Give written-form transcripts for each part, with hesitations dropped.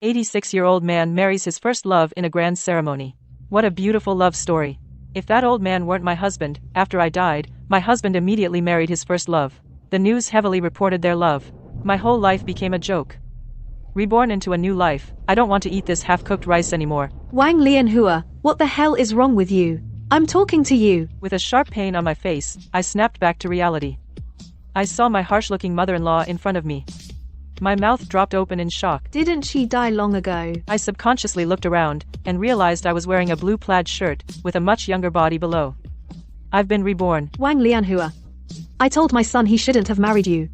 86-year-old man marries his first love in a grand ceremony. What a beautiful love story. If that old man weren't my husband, after I died, my husband immediately married his first love. The news heavily reported their love. My whole life became a joke. Reborn into a new life, I don't want to eat this half-cooked rice anymore. Wang Lianhua, what the hell is wrong with you? I'm talking to you. With a sharp pain on my face, I snapped back to reality. I saw my harsh-looking mother-in-law in front of me. My mouth dropped open in shock. Didn't she die long ago? I subconsciously looked around, and realized I was wearing a blue plaid shirt, with a much younger body below. I've been reborn. Wang Lianhua. I told my son he shouldn't have married you.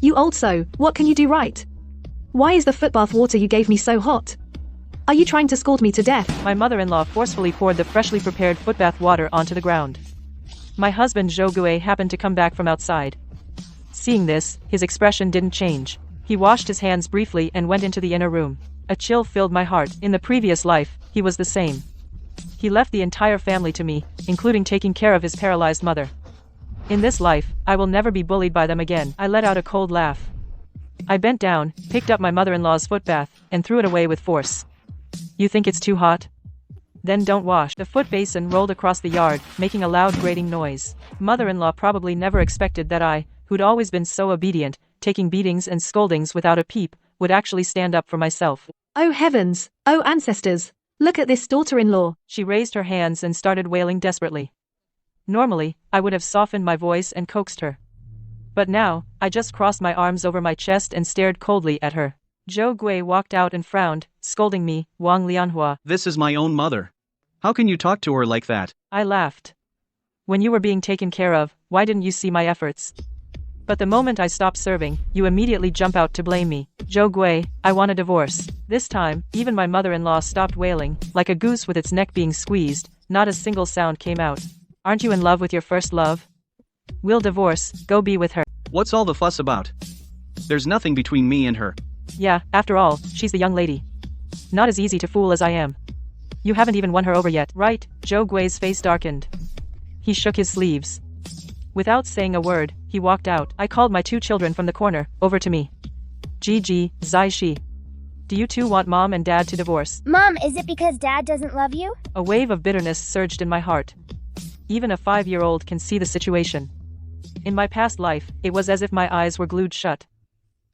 You old so, what can you do right? Why is the footbath water you gave me so hot? Are you trying to scald me to death? My mother-in-law forcefully poured the freshly prepared footbath water onto the ground. My husband Zhou Gui happened to come back from outside. Seeing this, his expression didn't change. He washed his hands briefly and went into the inner room. A chill filled my heart. In the previous life, he was the same. He left the entire family to me, including taking care of his paralyzed mother. In this life, I will never be bullied by them again. I let out a cold laugh. I bent down, picked up my mother-in-law's footbath, and threw it away with force. You think it's too hot? Then don't wash. The foot basin rolled across the yard, making a loud grating noise. Mother-in-law probably never expected that I, who'd always been so obedient, taking beatings and scoldings without a peep, would actually stand up for myself. Oh heavens, oh ancestors, look at this daughter-in-law. She raised her hands and started wailing desperately. Normally, I would have softened my voice and coaxed her. But now, I just crossed my arms over my chest and stared coldly at her. Zhou Gui walked out and frowned, scolding me, Wang Lianhua. This is my own mother. How can you talk to her like that? I laughed. When you were being taken care of, why didn't you see my efforts? But the moment I stopped serving, you immediately jump out to blame me. Zhou Gui, I want a divorce. This time, even my mother-in-law stopped wailing, like a goose with its neck being squeezed. Not a single sound came out. Aren't you in love with your first love? We'll divorce, go be with her. What's all the fuss about? There's nothing between me and her. Yeah, after all, she's the young lady. Not as easy to fool as I am. You haven't even won her over yet, right? Zhou Gui's face darkened. He shook his sleeves. Without saying a word, he walked out. I called my two children from the corner, over to me. Gigi, Zai-Shi. Do you two want mom and dad to divorce? Mom, is it because dad doesn't love you? A wave of bitterness surged in my heart. Even a 5-year-old can see the situation. In my past life, it was as if my eyes were glued shut.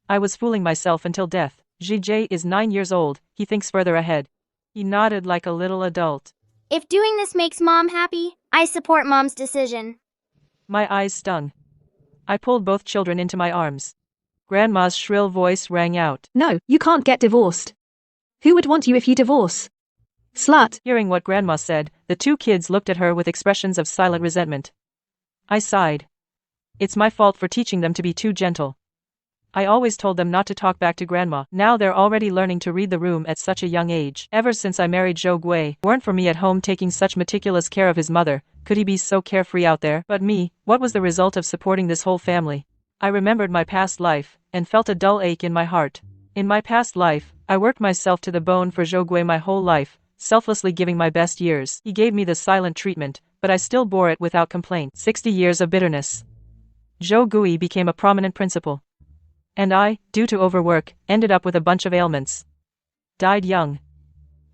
I was fooling myself until death. Zhijie is 9 years old, he thinks further ahead. He nodded like a little adult. If doing this makes Mom happy, I support Mom's decision. My eyes stung. I pulled both children into my arms. Grandma's shrill voice rang out. No, you can't get divorced. Who would want you if you divorce? Slut. Hearing what Grandma said, the two kids looked at her with expressions of silent resentment. I sighed. It's my fault for teaching them to be too gentle. I always told them not to talk back to Grandma. Now they're already learning to read the room at such a young age. Ever since I married Zhou Gui, weren't for me at home taking such meticulous care of his mother, could he be so carefree out there? But me, what was the result of supporting this whole family? I remembered my past life, and felt a dull ache in my heart. In my past life, I worked myself to the bone for Zhou Gui my whole life, selflessly giving my best years. He gave me the silent treatment, but I still bore it without complaint. 60 years of bitterness. Zhou Gui became a prominent principal. And I, due to overwork, ended up with a bunch of ailments. Died young.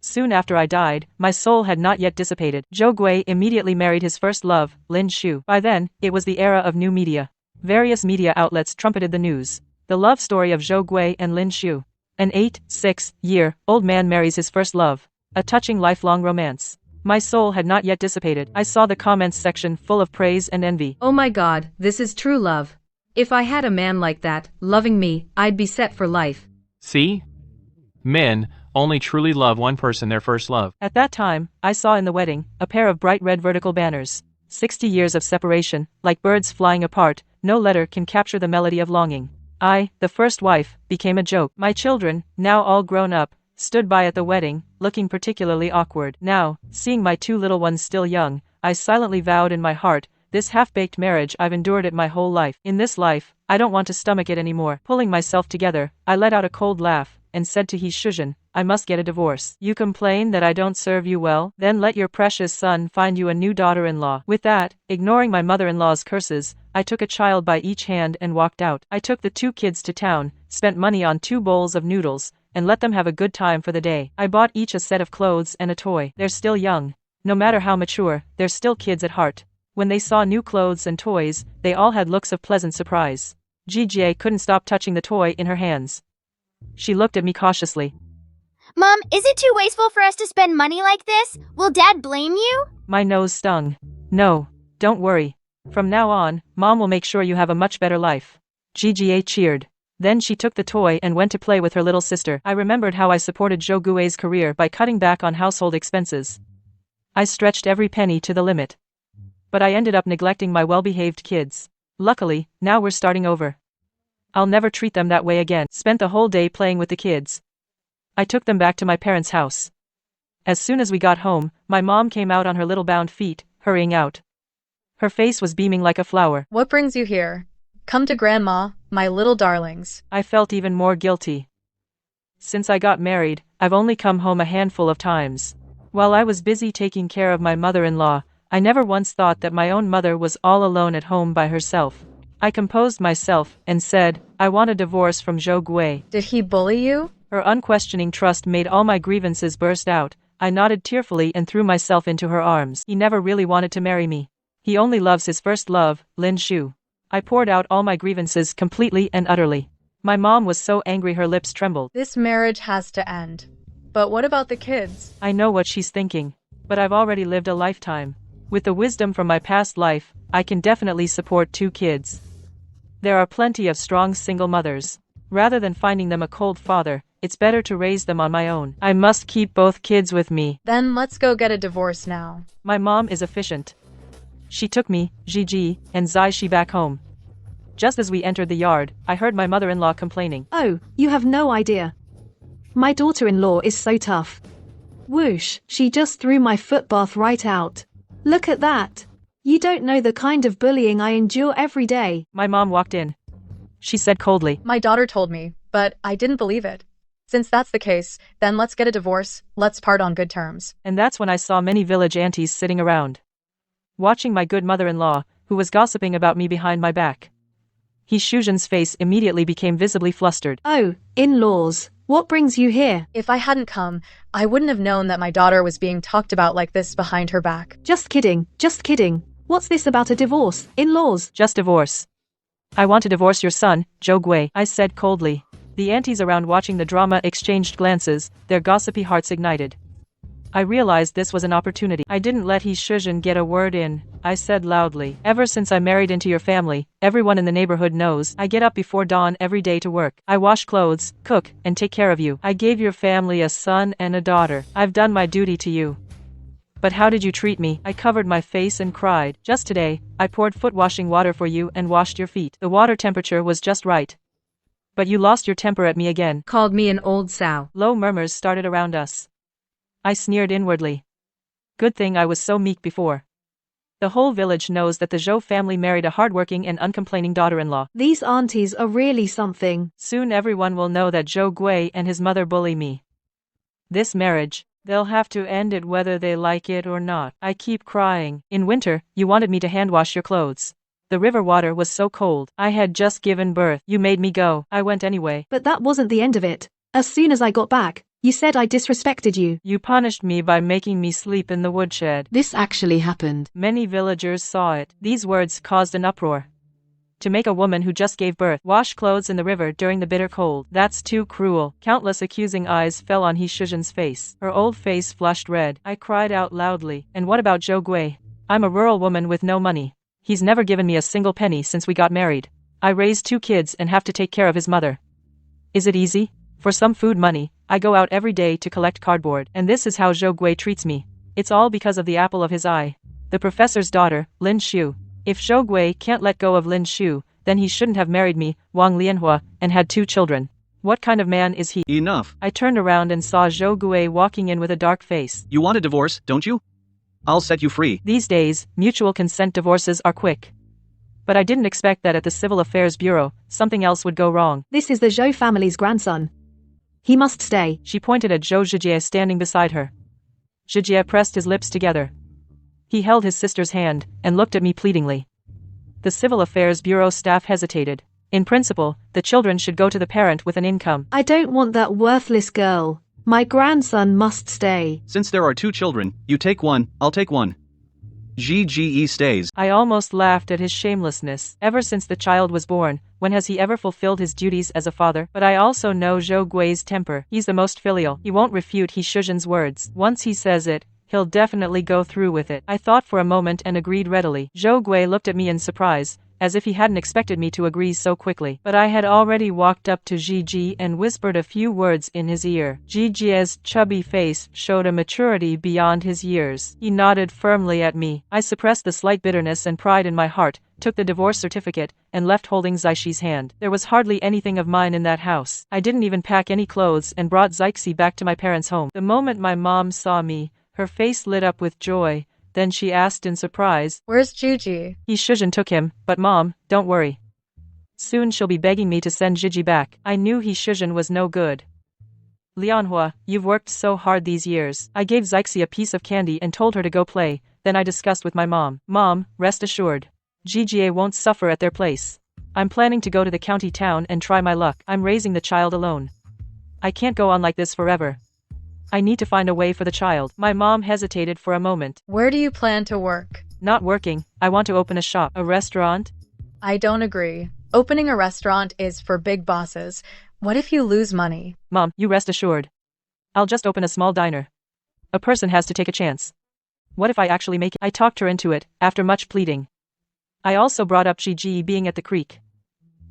Soon after I died, my soul had not yet dissipated. Zhou Gui immediately married his first love, Lin Shu. By then, it was the era of new media. Various media outlets trumpeted the news. The love story of Zhou Gui and Lin Shu. An 86-year-old man marries his first love. A touching lifelong romance. My soul had not yet dissipated. I saw the comments section full of praise and envy. Oh my God, this is true love. If I had a man like that, loving me, I'd be set for life. See? Men only truly love one person their first love. At that time, I saw in the wedding, a pair of bright red vertical banners. 60 years of separation, like birds flying apart, no letter can capture the melody of longing. I, the first wife, became a joke. My children, now all grown up, stood by at the wedding, looking particularly awkward. Now, seeing my two little ones still young, I silently vowed in my heart, this half-baked marriage I've endured it my whole life. In this life, I don't want to stomach it anymore. Pulling myself together, I let out a cold laugh, and said to He Shuzhen, I must get a divorce. You complain that I don't serve you well? Then let your precious son find you a new daughter-in-law. With that, ignoring my mother-in-law's curses, I took a child by each hand and walked out. I took the two kids to town, spent money on 2 bowls of noodles, and let them have a good time for the day. I bought each a set of clothes and a toy. They're still young. No matter how mature, they're still kids at heart. When they saw new clothes and toys, they all had looks of pleasant surprise. Gigi couldn't stop touching the toy in her hands. She looked at me cautiously. Mom, is it too wasteful for us to spend money like this? Will Dad blame you? My nose stung. No, don't worry. From now on, Mom will make sure you have a much better life. Gigi cheered. Then she took the toy and went to play with her little sister. I remembered how I supported Zhou Gui's career by cutting back on household expenses. I stretched every penny to the limit. But I ended up neglecting my well-behaved kids. Luckily, now we're starting over. I'll never treat them that way again. Spent the whole day playing with the kids. I took them back to my parents' house. As soon as we got home, my mom came out on her little bound feet, hurrying out. Her face was beaming like a flower. What brings you here? Come to Grandma, my little darlings. I felt even more guilty. Since I got married, I've only come home a handful of times. While I was busy taking care of my mother-in-law, I never once thought that my own mother was all alone at home by herself. I composed myself and said, I want a divorce from Zhou Gui. Did he bully you? Her unquestioning trust made all my grievances burst out. I nodded tearfully and threw myself into her arms. He never really wanted to marry me. He only loves his first love, Lin Shu. I poured out all my grievances completely and utterly. My mom was so angry her lips trembled. This marriage has to end. But what about the kids? I know what she's thinking. But I've already lived a lifetime. With the wisdom from my past life, I can definitely support 2 kids. There are plenty of strong single mothers. Rather than finding them a cold father, it's better to raise them on my own. I must keep both kids with me. Then let's go get a divorce now. My mom is efficient. She took me, Gigi, and Zaishi back home. Just as we entered the yard, I heard my mother-in-law complaining. Oh, you have no idea. My daughter-in-law is so tough. Whoosh, she just threw my footbath right out. Look at that. You don't know the kind of bullying I endure every day. My mom walked in. She said coldly. My daughter told me, but I didn't believe it. Since that's the case, then let's get a divorce, let's part on good terms. And that's when I saw many village aunties sitting around, watching my good mother-in-law, who was gossiping about me behind my back. He Shuzhen's face immediately became visibly flustered. Oh, in-laws, what brings you here? If I hadn't come, I wouldn't have known that my daughter was being talked about like this behind her back. Just kidding, just kidding. What's this about a divorce, in-laws? Just divorce. I want to divorce your son, Zhou Gui, I said coldly. The aunties around watching the drama exchanged glances, their gossipy hearts ignited. I realized this was an opportunity. I didn't let He Shuzhen get a word in. I said loudly. Ever since I married into your family, everyone in the neighborhood knows I get up before dawn every day to work. I wash clothes, cook, and take care of you. I gave your family a son and a daughter. I've done my duty to you. But how did you treat me? I covered my face and cried. Just today, I poured foot washing water for you and washed your feet. The water temperature was just right. But you lost your temper at me again. Called me an old sow. Low murmurs started around us. I sneered inwardly. Good thing I was so meek before. The whole village knows that the Zhou family married a hardworking and uncomplaining daughter-in-law. These aunties are really something. Soon everyone will know that Zhou Gui and his mother bully me. This marriage, they'll have to end it whether they like it or not. I keep crying. In winter, you wanted me to hand wash your clothes. The river water was so cold. I had just given birth. You made me go. I went anyway. But that wasn't the end of it. As soon as I got back, you said I disrespected you. You punished me by making me sleep in the woodshed. This actually happened. Many villagers saw it. These words caused an uproar. To make a woman who just gave birth wash clothes in the river during the bitter cold, that's too cruel. Countless accusing eyes fell on He Shuzhen's face. Her old face flushed red. I cried out loudly. And what about Zhou Gui? I'm a rural woman with no money. He's never given me a single penny since we got married. I raised 2 kids and have to take care of his mother. Is it easy? For some food money, I go out every day to collect cardboard. And this is how Zhou Gui treats me. It's all because of the apple of his eye. The professor's daughter, Lin Shu. If Zhou Gui can't let go of Lin Shu, then he shouldn't have married me, Wang Lianhua, and had 2 children. What kind of man is he? Enough. I turned around and saw Zhou Gui walking in with a dark face. You want a divorce, don't you? I'll set you free. These days, mutual consent divorces are quick. But I didn't expect that at the Civil Affairs Bureau, something else would go wrong. This is the Zhou family's grandson. He must stay. She pointed at Zhou Zhijie standing beside her. Zhijie pressed his lips together. He held his sister's hand and looked at me pleadingly. The Civil Affairs Bureau staff hesitated. In principle, the children should go to the parent with an income. I don't want that worthless girl. My grandson must stay. Since there are 2 children, you take one, I'll take one. GGE stays. I almost laughed at his shamelessness. Ever since the child was born, when has he ever fulfilled his duties as a father? But I also know Zhou Gui's temper. He's the most filial. He won't refute He Shizhen's words. Once he says it, he'll definitely go through with it. I thought for a moment and agreed readily. Zhou Gui looked at me in surprise, as if he hadn't expected me to agree so quickly. But I had already walked up to Gigi and whispered a few words in his ear. Gigi's chubby face showed a maturity beyond his years. He nodded firmly at me. I suppressed the slight bitterness and pride in my heart, took the divorce certificate, and left holding Zixie's hand. There was hardly anything of mine in that house. I didn't even pack any clothes and brought Zixie back to my parents' home. The moment my mom saw me, her face lit up with joy. Then she asked in surprise, Where's Gigi? He Shizhen took him, but Mom, don't worry. Soon she'll be begging me to send Gigi back. I knew He Shizhen was no good. Lianhua, you've worked so hard these years. I gave Zixie a piece of candy and told her to go play, then I discussed with my mom. Mom, rest assured. Gigi won't suffer at their place. I'm planning to go to the county town and try my luck. I'm raising the child alone. I can't go on like this forever. I need to find a way for the child. My mom hesitated for a moment. Where do you plan to work? Not working. I want to open a shop. A restaurant? I don't agree. Opening a restaurant is for big bosses. What if you lose money? Mom, you rest assured. I'll just open a small diner. A person has to take a chance. What if I actually make it? I talked her into it, after much pleading. I also brought up Gigi being at the creek.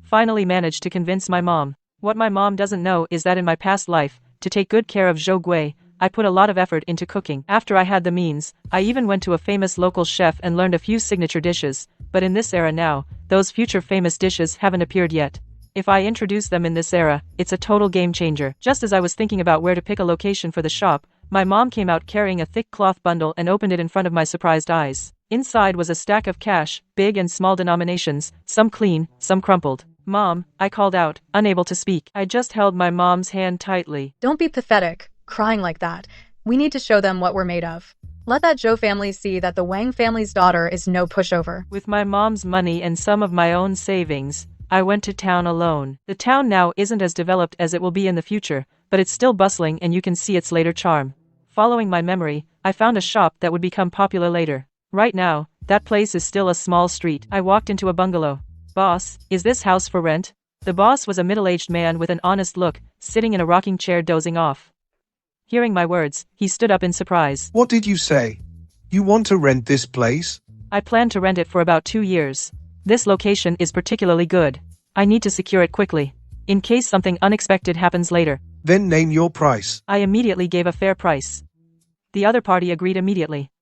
Finally managed to convince my mom. What my mom doesn't know is that in my past life, to take good care of Zhou Gui, I put a lot of effort into cooking. After I had the means, I even went to a famous local chef and learned a few signature dishes, but in this era now, those future famous dishes haven't appeared yet. If I introduce them in this era, it's a total game changer. Just as I was thinking about where to pick a location for the shop, my mom came out carrying a thick cloth bundle and opened it in front of my surprised eyes. Inside was a stack of cash, big and small denominations, some clean, some crumpled. Mom, I called out, unable to speak. I just held my mom's hand tightly. Don't be pathetic, crying like that. We need to show them what we're made of. Let that Zhou family see that the Wang family's daughter is no pushover. With my mom's money and some of my own savings, I went to town alone. The town now isn't as developed as it will be in the future, but it's still bustling and you can see its later charm. Following my memory, I found a shop that would become popular later. Right now, that place is still a small street. I walked into a bungalow. Boss, is this house for rent? The boss was a middle-aged man with an honest look, sitting in a rocking chair dozing off. Hearing my words, he stood up in surprise. What did you say? You want to rent this place? I plan to rent it for about 2 years. This location is particularly good. I need to secure it quickly, in case something unexpected happens later. Then name your price. I immediately gave a fair price. The other party agreed immediately.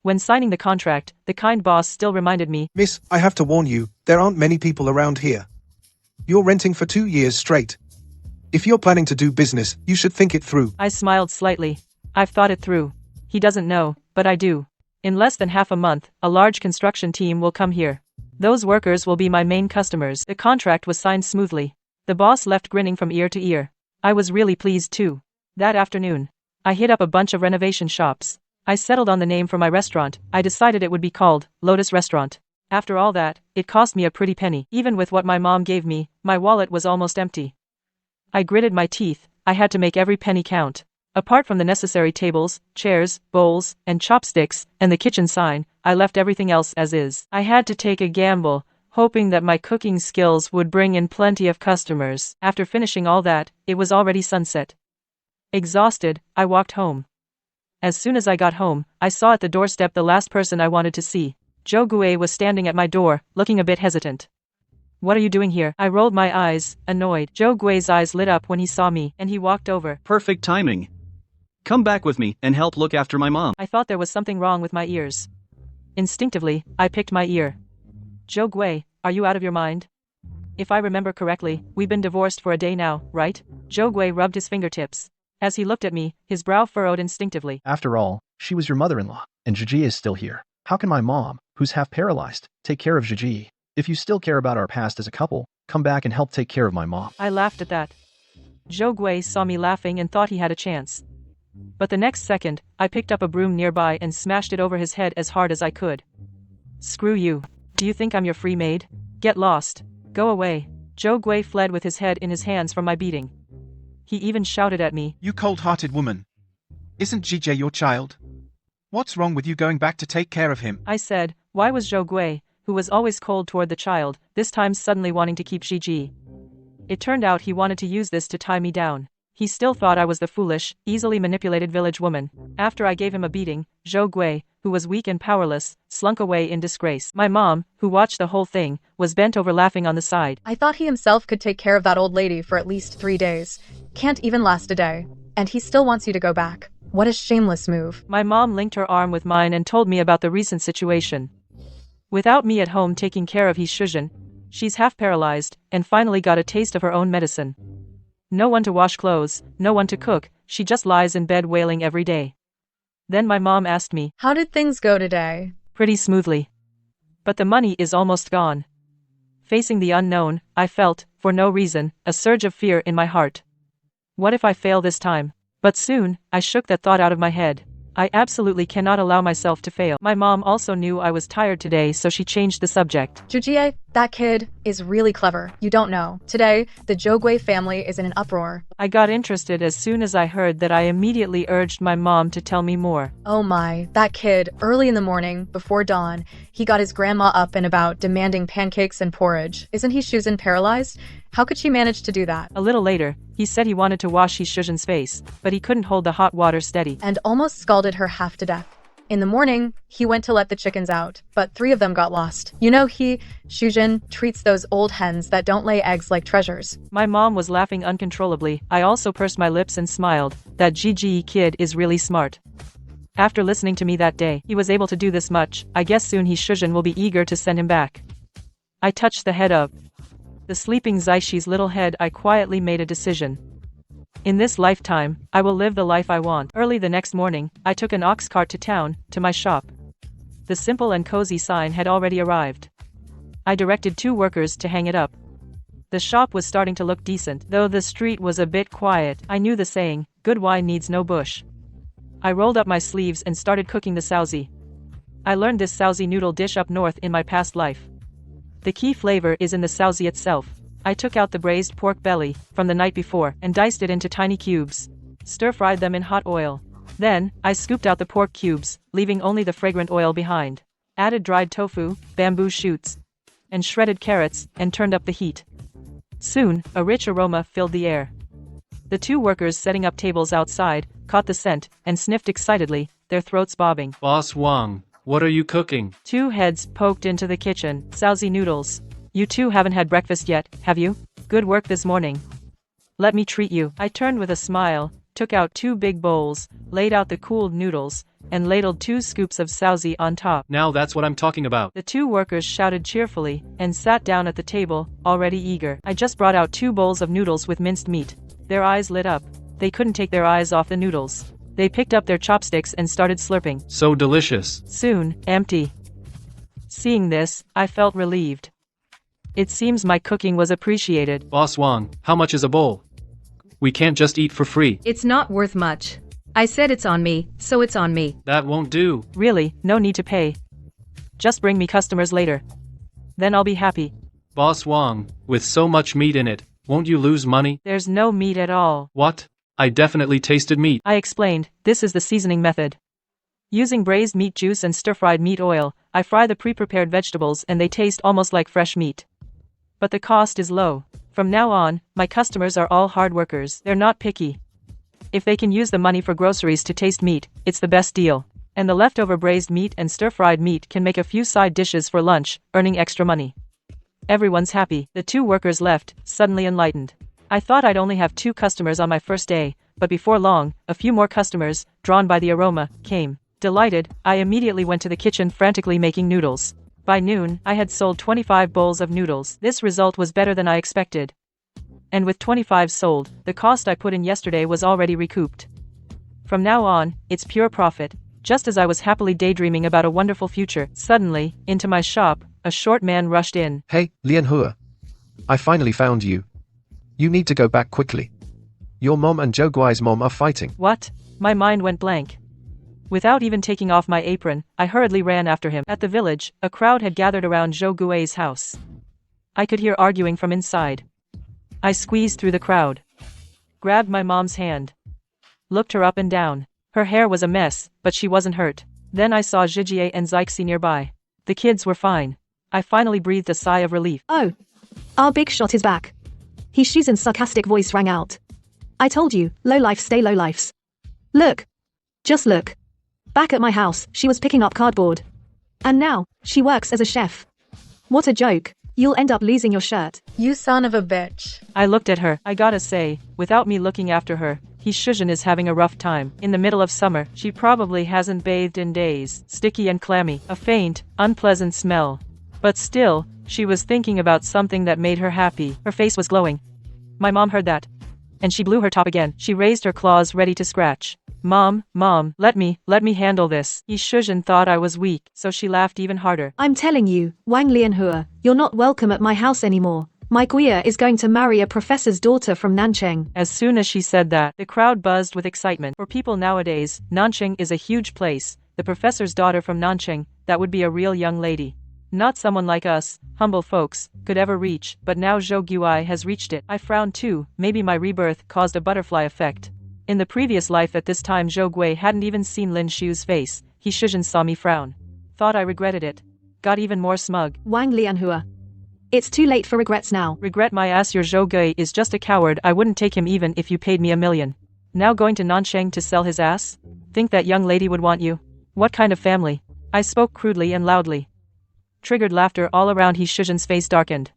When signing the contract, the kind boss still reminded me, Miss, I have to warn you, there aren't many people around here. You're renting for 2 years straight. If you're planning to do business, you should think it through. I smiled slightly. I've thought it through. He doesn't know, but I do. In less than half a month, a large construction team will come here. Those workers will be my main customers. The contract was signed smoothly. The boss left grinning from ear to ear. I was really pleased too. That afternoon, I hit up a bunch of renovation shops. I settled on the name for my restaurant. I decided it would be called Lotus Restaurant. After all that, it cost me a pretty penny. Even with what my mom gave me, my wallet was almost empty. I gritted my teeth. I had to make every penny count. Apart from the necessary tables, chairs, bowls, and chopsticks, and the kitchen sign, I left everything else as is. I had to take a gamble, hoping that my cooking skills would bring in plenty of customers. After finishing all that, it was already sunset. Exhausted, I walked home. As soon as I got home, I saw at the doorstep the last person I wanted to see. Zhou Gui was standing at my door, looking a bit hesitant. What are you doing here? I rolled my eyes, annoyed. Zhou Gui's eyes lit up when he saw me, and he walked over. Perfect timing. Come back with me and help look after my mom. I thought there was something wrong with my ears. Instinctively, I picked my ear. Zhou Gui, are you out of your mind? If I remember correctly, we've been divorced for a day now, right? Zhou Gui rubbed his fingertips. As he looked at me, his brow furrowed instinctively. After all, she was your mother-in-law, and Gigi is still here. How can my mom, who's half paralyzed, take care of Gigi? If you still care about our past as a couple, come back and help take care of my mom. I laughed at that. Zhou Gui saw me laughing and thought he had a chance. But the next second, I picked up a broom nearby and smashed it over his head as hard as I could. Screw you. Do you think I'm your free maid? Get lost. Go away. Zhou Gui fled with his head in his hands from my beating. He even shouted at me. You cold-hearted woman. Isn't Gigi your child? What's wrong with you going back to take care of him? I said, why was Zhou Gui, who was always cold toward the child, this time suddenly wanting to keep Gigi? It turned out he wanted to use this to tie me down. He still thought I was the foolish, easily manipulated village woman. After I gave him a beating, Zhou Gui, who was weak and powerless, slunk away in disgrace. My mom, who watched the whole thing, was bent over laughing on the side. I thought he himself could take care of that old lady for at least 3 days. Can't even last a day. And he still wants you to go back. What a shameless move. My mom linked her arm with mine and told me about the recent situation. Without me at home taking care of He Shuzhen, she's half paralyzed, and finally got a taste of her own medicine. No one to wash clothes, no one to cook, she just lies in bed wailing every day. Then my mom asked me, how did things go today? Pretty smoothly. But the money is almost gone. Facing the unknown, I felt, for no reason, a surge of fear in my heart. What if I fail this time? But soon, I shook that thought out of my head. I absolutely cannot allow myself to fail. My mom also knew I was tired today, so she changed the subject. Jujie, that kid is really clever. You don't know. Today, the Zhou Gui family is in an uproar. I got interested as soon as I heard that. I immediately urged my mom to tell me more. Oh my, that kid, early in the morning, before dawn, he got his grandma up and about, demanding pancakes and porridge. Isn't He Shuzhen paralyzed? How could she manage to do that? A little later, he said he wanted to wash He Shuzhen's face, but he couldn't hold the hot water steady. And almost scalded her half to death. In the morning, he went to let the chickens out, but 3 of them got lost. You know, He Shuzhen treats those old hens that don't lay eggs like treasures. My mom was laughing uncontrollably. I also pursed my lips and smiled. That Gigi kid is really smart. After listening to me that day, he was able to do this much. I guess soon He Shuzhen will be eager to send him back. I touched the head of the sleeping Zaishi's little head. I quietly made a decision. In this lifetime, I will live the life I want. Early the next morning, I took an ox cart to town, to my shop. The simple and cozy sign had already arrived. I directed 2 workers to hang it up. The shop was starting to look decent, though the street was a bit quiet. I knew the saying, good wine needs no bush. I rolled up my sleeves and started cooking the saozi. I learned this saozi noodle dish up north in my past life. The key flavor is in the saozi itself. I took out the braised pork belly from the night before and diced it into tiny cubes. Stir-fried them in hot oil. Then, I scooped out the pork cubes, leaving only the fragrant oil behind. Added dried tofu, bamboo shoots, and shredded carrots, and turned up the heat. Soon, a rich aroma filled the air. The 2 workers setting up tables outside caught the scent and sniffed excitedly, their throats bobbing. Boss Wang, what are you cooking? 2 heads poked into the kitchen. Saozi noodles. You 2 haven't had breakfast yet, have you? Good work this morning. Let me treat you. I turned with a smile, took out 2 big bowls, laid out the cooled noodles, and ladled 2 scoops of saozi on top. Now that's what I'm talking about. The 2 workers shouted cheerfully and sat down at the table, already eager. I just brought out 2 bowls of noodles with minced meat. Their eyes lit up. They couldn't take their eyes off the noodles. They picked up their chopsticks and started slurping. So delicious. Soon, empty. Seeing this, I felt relieved. It seems my cooking was appreciated. Boss Wang, how much is a bowl? We can't just eat for free. It's not worth much. I said it's on me, so it's on me. That won't do. Really, no need to pay. Just bring me customers later. Then I'll be happy. Boss Wang, with so much meat in it, won't you lose money? There's no meat at all. What? I definitely tasted meat. I explained, this is the seasoning method. Using braised meat juice and stir-fried meat oil, I fry the pre-prepared vegetables and they taste almost like fresh meat. But the cost is low. From now on, my customers are all hard workers. They're not picky. If they can use the money for groceries to taste meat, it's the best deal. And the leftover braised meat and stir-fried meat can make a few side dishes for lunch, earning extra money. Everyone's happy. The 2 workers left, suddenly enlightened. I thought I'd only have 2 customers on my first day, but before long, a few more customers, drawn by the aroma, came. Delighted, I immediately went to the kitchen frantically making noodles. By noon, I had sold 25 bowls of noodles. This result was better than I expected. And with 25 sold, the cost I put in yesterday was already recouped. From now on, it's pure profit. Just as I was happily daydreaming about a wonderful future, suddenly, into my shop, a short man rushed in. Hey, Lian Hua. I finally found you. You need to go back quickly. Your mom and Zhou Gui's mom are fighting. What? My mind went blank. Without even taking off my apron, I hurriedly ran after him. At the village, a crowd had gathered around Zhou Gui's house. I could hear arguing from inside. I squeezed through the crowd. Grabbed my mom's hand. Looked her up and down. Her hair was a mess, but she wasn't hurt. Then I saw Jijie and Zixi nearby. The kids were fine. I finally breathed a sigh of relief. Oh. Our big shot is back. Hishuzen's sarcastic voice rang out. I told you, lowlifes stay lowlifes. Look. Just look. Back at my house, she was picking up cardboard. And now, she works as a chef. What a joke. You'll end up losing your shirt. You son of a bitch. I looked at her. I gotta say, without me looking after her, Hishuzen is having a rough time. In the middle of summer, she probably hasn't bathed in days. Sticky and clammy. A faint, unpleasant smell. But still, she was thinking about something that made her happy. Her face was glowing. My mom heard that. And she blew her top again. She raised her claws ready to scratch. Mom, let me handle this. Hishuzen thought I was weak, so she laughed even harder. I'm telling you, Wang Lianhua, you're not welcome at my house anymore. My Guia is going to marry a professor's daughter from Nancheng. As soon as she said that, the crowd buzzed with excitement. For people nowadays, Nancheng is a huge place. The professor's daughter from Nancheng, that would be a real young lady. Not someone like us, humble folks, could ever reach, but now Zhou Guai has reached it. I frowned too. Maybe my rebirth caused a butterfly effect. In the previous life at this time Zhou Gui hadn't even seen Lin Shu's face. Hishuzen saw me frown. Thought I regretted it. Got even more smug. Wang Lianhua. It's too late for regrets now. Regret my ass, your Zhou Gui is just a coward. I wouldn't take him even if you paid me $1 million. Now going to Nancheng to sell his ass? Think that young lady would want you? What kind of family? I spoke crudely and loudly. Triggered laughter all around. Hishuzen's face darkened.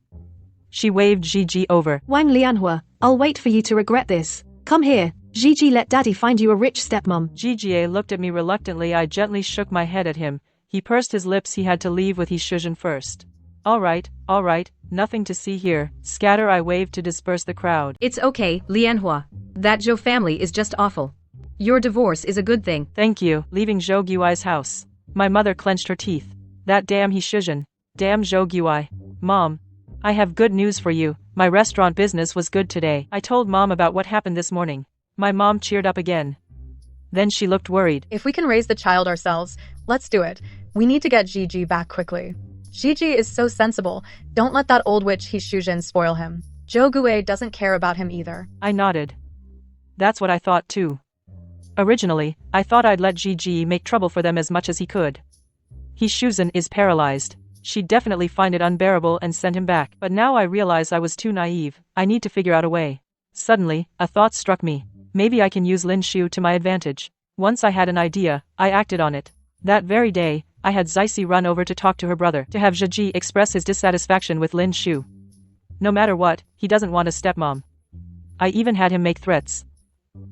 She waved Gigi over. Wang Lianhua, I'll wait for you to regret this. Come here. Gigi, let daddy find you a rich stepmom. Gigi looked at me reluctantly. I gently shook my head at him. He pursed his lips. He had to leave with Hishuzen first. All right, nothing to see here. Scatter. I waved to disperse the crowd. It's okay, Lianhua. That Zhou family is just awful. Your divorce is a good thing. Thank you. Leaving Zhou Gui's house. My mother clenched her teeth. That damn Hishuzen. Damn Zhou Gui. Mom. I have good news for you. My restaurant business was good today. I told Mom about what happened this morning. My mom cheered up again. Then she looked worried. If we can raise the child ourselves, let's do it. We need to get Gigi back quickly. Gigi is so sensible. Don't let that old witch Hishuzen spoil him. Zhou Gui doesn't care about him either. I nodded. That's what I thought too. Originally, I thought I'd let Gigi make trouble for them as much as he could. Hishuzen is paralyzed. She'd definitely find it unbearable and send him back. But now I realize I was too naive. I need to figure out a way. Suddenly, a thought struck me. Maybe I can use Lin Shu to my advantage. Once I had an idea, I acted on it. That very day, I had Zixi run over to talk to her brother, to have Zhiji express his dissatisfaction with Lin Shu. No matter what, he doesn't want a stepmom. I even had him make threats.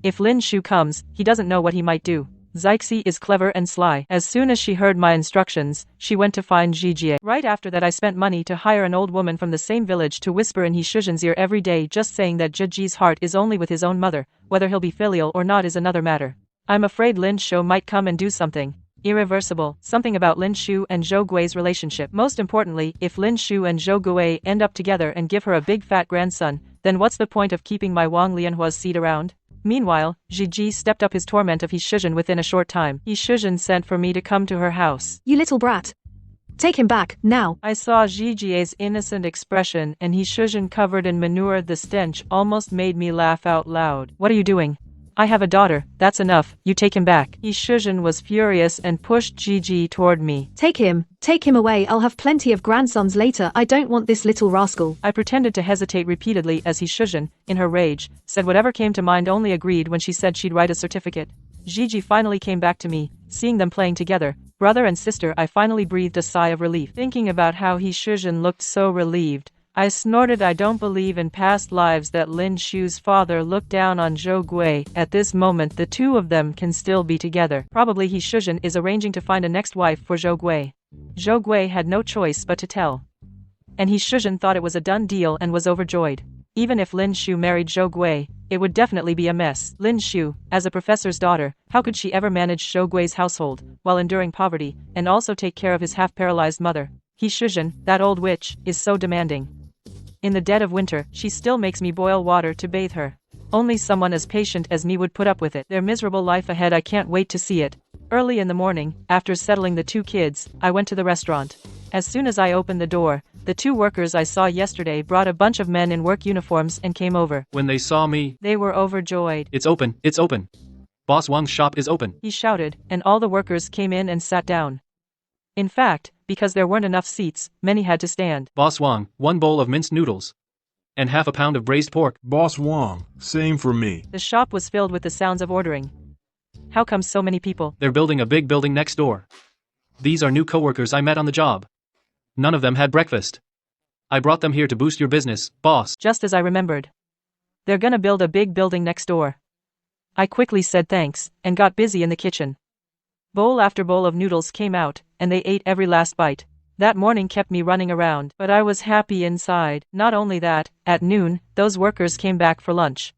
If Lin Shu comes, he doesn't know what he might do. Zixi is clever and sly. As soon as she heard my instructions, she went to find Jijie. Right after that I spent money to hire an old woman from the same village to whisper in Hishuzen's ear every day, just saying that Jijie's heart is only with his own mother. Whether he'll be filial or not is another matter. I'm afraid Lin Shu might come and do something irreversible, something about Lin Shu and Zhou Gui's relationship. Most importantly, if Lin Shu and Zhou Gui end up together and give her a big fat grandson, then what's the point of keeping my Wang Lianhua's seed around? Meanwhile, Jiji stepped up his torment of Hishuzen within a short time. Hishuzen sent for me to come to her house. You little brat. Take him back, now. I saw Jijie's innocent expression and Hishuzen covered in manure. The stench almost made me laugh out loud. What are you doing? I have a daughter, that's enough, you take him back. Hishuzen was furious and pushed Jiji toward me. Take him away, I'll have plenty of grandsons later, I don't want this little rascal. I pretended to hesitate repeatedly as Hishuzen, in her rage, said whatever came to mind, only agreed when she said she'd write a certificate. Jiji finally came back to me, seeing them playing together, brother and sister. I finally breathed a sigh of relief. Thinking about how Hishuzen looked so relieved, I snorted. I don't believe in past lives that Lin Shu's father looked down on Zhou Gui. At this moment the two of them can still be together. Probably Hishuzen is arranging to find a next wife for Zhou Gui. Zhou Gui had no choice but to tell. And Hishuzen thought it was a done deal and was overjoyed. Even if Lin Shu married Zhou Gui, it would definitely be a mess. Lin Shu, as a professor's daughter, how could she ever manage Zhou Gui's household, while enduring poverty, and also take care of his half-paralyzed mother? Hishuzen, that old witch, is so demanding. In the dead of winter, she still makes me boil water to bathe her. Only someone as patient as me would put up with it. Their miserable life ahead, I can't wait to see it. Early in the morning, after settling the two kids, I went to the restaurant. As soon as I opened the door, The 2 workers I saw yesterday brought a bunch of men in work uniforms and came over. When they saw me, They were overjoyed. it's open, it's open. Boss Wang's shop is open. He shouted, and all the workers came in and sat down. In fact, because there weren't enough seats, many had to stand. Boss Wang, 1 bowl of minced noodles. And half a pound of braised pork. Boss Wang, same for me. The shop was filled with the sounds of ordering. How come so many people? They're building a big building next door. These are new coworkers I met on the job. None of them had breakfast. I brought them here to boost your business, boss. Just as I remembered. They're gonna build a big building next door. I quickly said thanks, and got busy in the kitchen. Bowl after bowl of noodles came out, and they ate every last bite. That morning kept me running around, but I was happy inside. Not only that, at noon, those workers came back for lunch.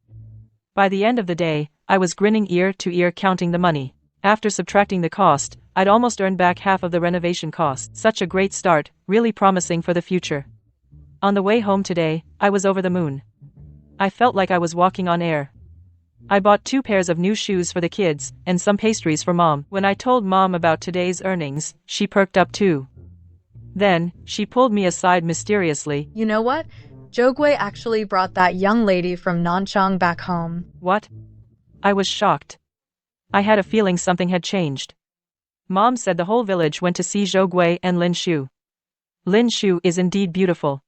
By the end of the day, I was grinning ear to ear counting the money. After subtracting the cost, I'd almost earned back half of the renovation cost. Such a great start, really promising for the future. On the way home today, I was over the moon. I felt like I was walking on air. I bought 2 pairs of new shoes for the kids, and some pastries for Mom. When I told Mom about today's earnings, she perked up too. Then, she pulled me aside mysteriously. You know what? Jogwei actually brought that young lady from Nanchang back home. What? I was shocked. I had a feeling something had changed. Mom said the whole village went to see Jogwei and Lin Shu. Lin Shu is indeed beautiful.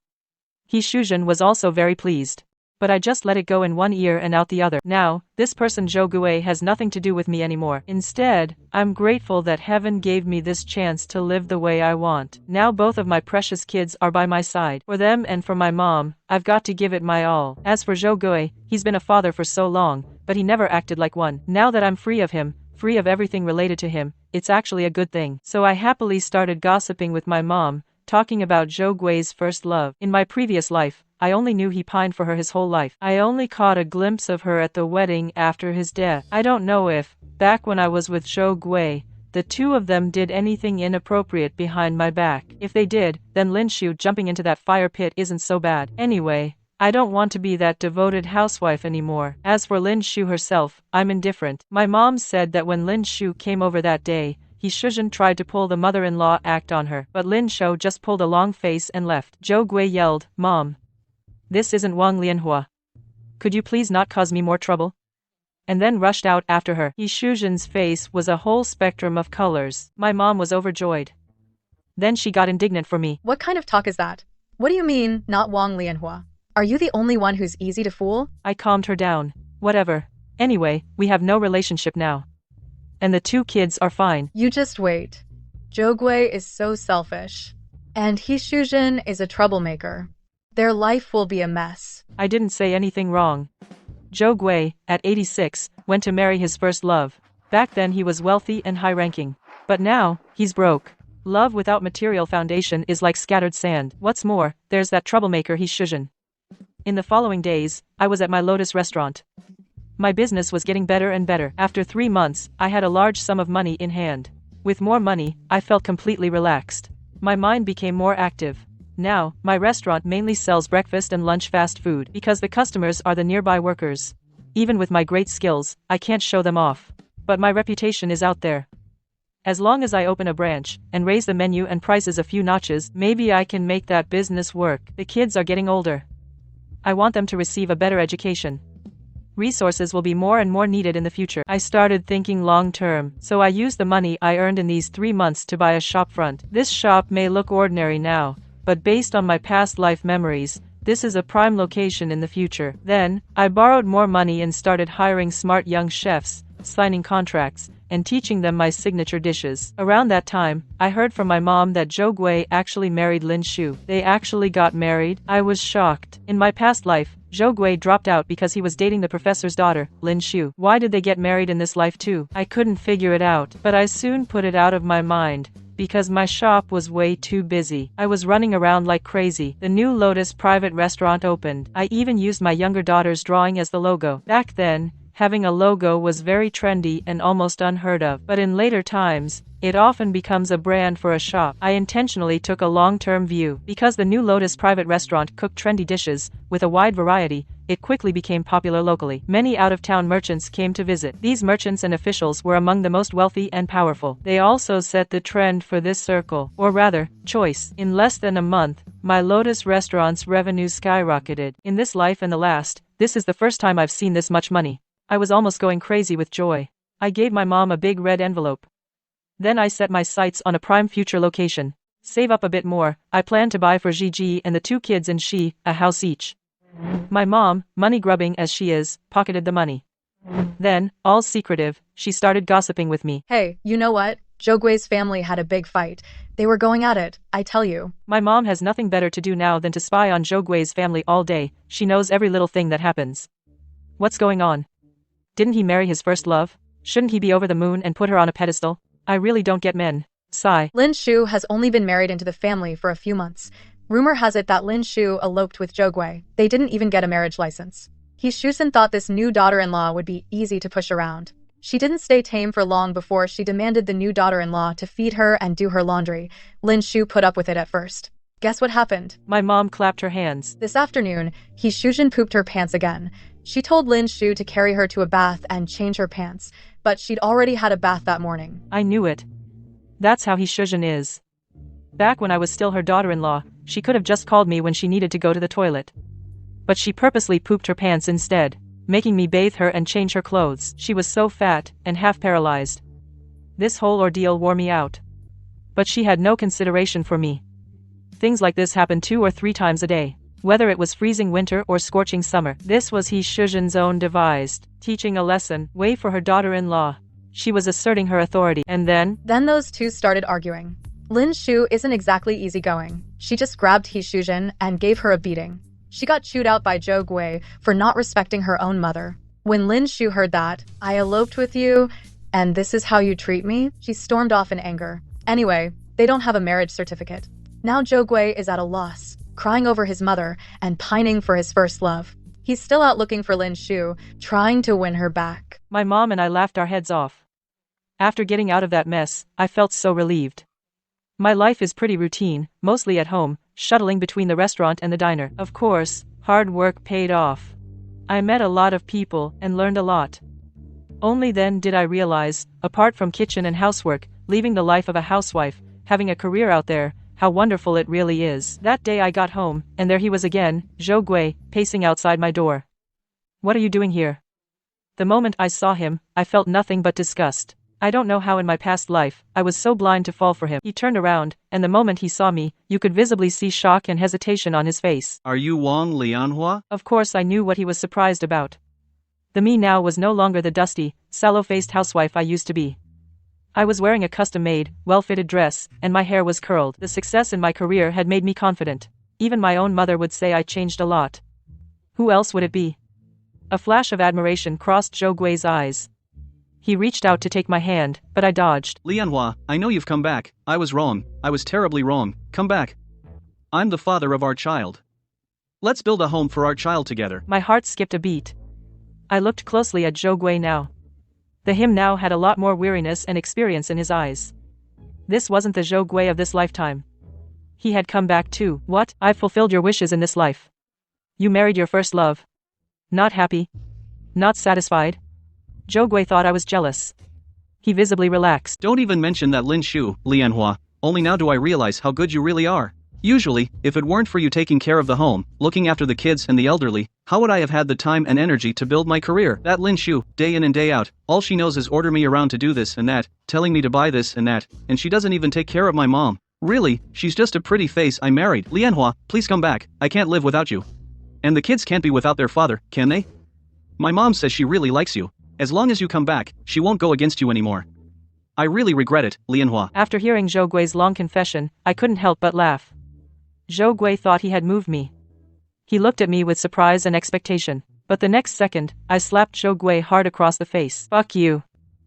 He Shuzhen was also very pleased. But I just let it go in one ear and out the other. Now, this person Zhou Gui has nothing to do with me anymore. Instead, I'm grateful that heaven gave me this chance to live the way I want. Now both of my precious kids are by my side. For them and for my mom, I've got to give it my all. As for Zhou Gui, he's been a father for so long, but he never acted like one. Now that I'm free of him, free of everything related to him, it's actually a good thing. So I happily started gossiping with my mom, talking about Zhou Gui's first love. In my previous life, I only knew he pined for her his whole life. I only caught a glimpse of her at the wedding after his death. I don't know if, back when I was with Zhou Gui, the 2 of them did anything inappropriate behind my back. If they did, then Lin Shu jumping into that fire pit isn't so bad. Anyway, I don't want to be that devoted housewife anymore. As for Lin Shu herself, I'm indifferent. My mom said that when Lin Shu came over that day, he Shuzhen tried to pull the mother-in-law act on her, but Lin Shu just pulled a long face and left. Zhou Gui yelled, "Mom! This isn't Wang Lianhua. Could you please not cause me more trouble?" And then rushed out after her. He Shuzhen's face was a whole spectrum of colors. My mom was overjoyed. Then she got indignant for me. What kind of talk is that? What do you mean, not Wang Lianhua? Are you the only one who's easy to fool? I calmed her down. Whatever. Anyway, we have no relationship now. And the 2 kids are fine. You just wait. Jogwei is so selfish. And He Shuzhen is a troublemaker. Their life will be a mess. I didn't say anything wrong. Zhou Gui, at 86, went to marry his first love. Back then he was wealthy and high-ranking. But now, he's broke. Love without material foundation is like scattered sand. What's more, there's that troublemaker He Shuzhen. In the following days, I was at my Lotus restaurant. My business was getting better and better. After 3 months, I had a large sum of money in hand. With more money, I felt completely relaxed. My mind became more active. Now, my restaurant mainly sells breakfast and lunch fast food because the customers are the nearby workers. Even with my great skills, I can't show them off. But my reputation is out there. As long as I open a branch and raise the menu and prices a few notches, maybe I can make that business work. The kids are getting older. I want them to receive a better education. Resources will be more and more needed in the future. I started thinking long-term, so I used the money I earned in these 3 months to buy a shop front. This shop may look ordinary now, but based on my past life memories, this is a prime location in the future. Then, I borrowed more money and started hiring smart young chefs, signing contracts, and teaching them my signature dishes. Around that time, I heard from my mom that Zhou Gui actually married Lin Shu. They actually got married? I was shocked. In my past life, Zhou Gui dropped out because he was dating the professor's daughter, Lin Shu. Why did they get married in this life too? I couldn't figure it out, but I soon put it out of my mind, because my shop was way too busy. I was running around like crazy. The new Lotus private restaurant opened. I even used my younger daughter's drawing as the logo. Back then, having a logo was very trendy and almost unheard of, but in later times, it often becomes a brand for a shop. I intentionally took a long-term view. Because the new Lotus private restaurant cooked trendy dishes, with a wide variety, it quickly became popular locally. Many out-of-town merchants came to visit. These merchants and officials were among the most wealthy and powerful. They also set the trend for this circle, or rather, choice. In less than a month, my Lotus restaurant's revenue skyrocketed. In this life and the last, this is the first time I've seen this much money. I was almost going crazy with joy. I gave my mom a big red envelope. Then I set my sights on a prime future location. Save up a bit more, I plan to buy for Gigi and the 2 kids and she, a house each. My mom, money-grubbing as she is, pocketed the money. Then, all secretive, she started gossiping with me. Hey, you know what? Jogwe's family had a big fight. They were going at it, I tell you. My mom has nothing better to do now than to spy on Jogwe's family all day. She knows every little thing that happens. What's going on? Didn't he marry his first love? Shouldn't he be over the moon and put her on a pedestal? I really don't get men. Sigh. Lin Shu has only been married into the family for a few months. Rumor has it that Lin Shu eloped with Jogwe. They didn't even get a marriage license. He Shusen thought this new daughter-in-law would be easy to push around. She didn't stay tame for long before she demanded the new daughter-in-law to feed her and do her laundry. Lin Shu put up with it at first. Guess what happened? My mom clapped her hands. This afternoon, He Shujin pooped her pants again. She told Lin Shu to carry her to a bath and change her pants, but she'd already had a bath that morning. I knew it. That's how He Shujin is. Back when I was still her daughter-in-law, she could have just called me when she needed to go to the toilet. But she purposely pooped her pants instead, making me bathe her and change her clothes. She was so fat and half paralyzed. This whole ordeal wore me out. But she had no consideration for me. Things like this happened 2 or 3 times a day. Whether it was freezing winter or scorching summer, this was He Shujin's own devised, teaching a lesson, way for her daughter-in-law. She was asserting her authority, and then those two started arguing. Lin Shu isn't exactly easygoing. She just grabbed He Shujin and gave her a beating. She got chewed out by Zhou Gui for not respecting her own mother. When Lin Shu heard that, I eloped with you, and this is how you treat me, she stormed off in anger. Anyway, they don't have a marriage certificate. Now Zhou Gui is at a loss, crying over his mother and pining for his first love. He's still out looking for Lin Shu, trying to win her back. My mom and I laughed our heads off. After getting out of that mess, I felt so relieved. My life is pretty routine, mostly at home, shuttling between the restaurant and the diner. Of course, hard work paid off. I met a lot of people and learned a lot. Only then did I realize, apart from kitchen and housework, leaving the life of a housewife, having a career out there, how wonderful it really is. That day I got home, and there he was again, Zhou Gui, pacing outside my door. What are you doing here? The moment I saw him, I felt nothing but disgust. I don't know how in my past life, I was so blind to fall for him. He turned around, and the moment he saw me, you could visibly see shock and hesitation on his face. Are you Wang Lianhua? Of course I knew what he was surprised about. The me now was no longer the dusty, sallow-faced housewife I used to be. I was wearing a custom-made, well-fitted dress, and my hair was curled. The success in my career had made me confident. Even my own mother would say I changed a lot. Who else would it be? A flash of admiration crossed Zhou Gui's eyes. He reached out to take my hand, but I dodged. Lianhua, I know you've come back. I was wrong. I was terribly wrong. Come back. I'm the father of our child. Let's build a home for our child together. My heart skipped a beat. I looked closely at Zhou Gui now. The him now had a lot more weariness and experience in his eyes. This wasn't the Zhou Gui of this lifetime. He had come back too. What? I've fulfilled your wishes in this life. You married your first love. Not happy? Not satisfied? Zhou Gui thought I was jealous. He visibly relaxed. Don't even mention that Lin Shu, Lianhua. Only now do I realize how good you really are. Usually, if it weren't for you taking care of the home, looking after the kids and the elderly, how would I have had the time and energy to build my career? That Lin Shu, day in and day out, all she knows is order me around to do this and that, telling me to buy this and that, and she doesn't even take care of my mom. Really, she's just a pretty face I married. Lianhua, please come back. I can't live without you. And the kids can't be without their father, can they? My mom says she really likes you. As long as you come back, she won't go against you anymore. I really regret it, Lianhua. After hearing Zhou Gui's long confession, I couldn't help but laugh. Zhou Gui thought he had moved me. He looked at me with surprise and expectation. But the next second, I slapped Zhou Gui hard across the face. Fuck you.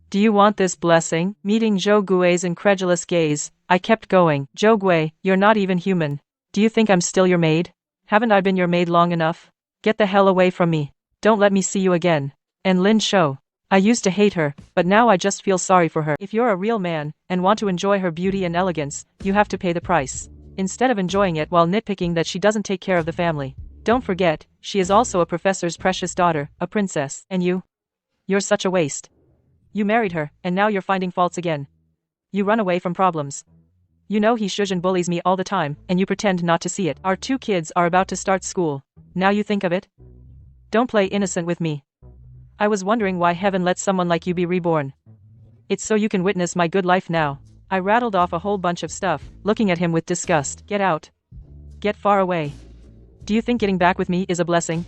Do you want this blessing? Meeting Zhou Gui's incredulous gaze, I kept going. Zhou Gui, you're not even human. Do you think I'm still your maid? Haven't I been your maid long enough? Get the hell away from me. Don't let me see you again. And Lin Shou. I used to hate her, but now I just feel sorry for her. If you're a real man, and want to enjoy her beauty and elegance, you have to pay the price. Instead of enjoying it while nitpicking that she doesn't take care of the family. Don't forget, she is also a professor's precious daughter, a princess. And you? You're such a waste. You married her, and now you're finding faults again. You run away from problems. You know he Shuzhen bullies me all the time, and you pretend not to see it. Our 2 kids are about to start school. Now you think of it? Don't play innocent with me. I was wondering why heaven lets someone like you be reborn. It's so you can witness my good life now. I rattled off a whole bunch of stuff, looking at him with disgust. Get out. Get far away. Do you think getting back with me is a blessing?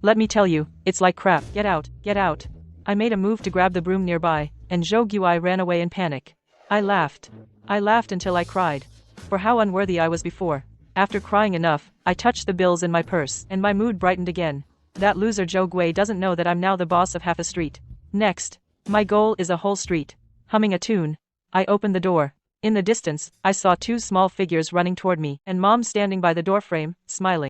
Let me tell you, it's like crap. Get out, get out. I made a move to grab the broom nearby, and Zhou Guai ran away in panic. I laughed. I laughed until I cried. For how unworthy I was before. After crying enough, I touched the bills in my purse, and my mood brightened again. That loser Zhou Gui doesn't know that I'm now the boss of half a street. Next, my goal is a whole street. Humming a tune, I opened the door. In the distance, I saw 2 small figures running toward me, and Mom standing by the doorframe, smiling.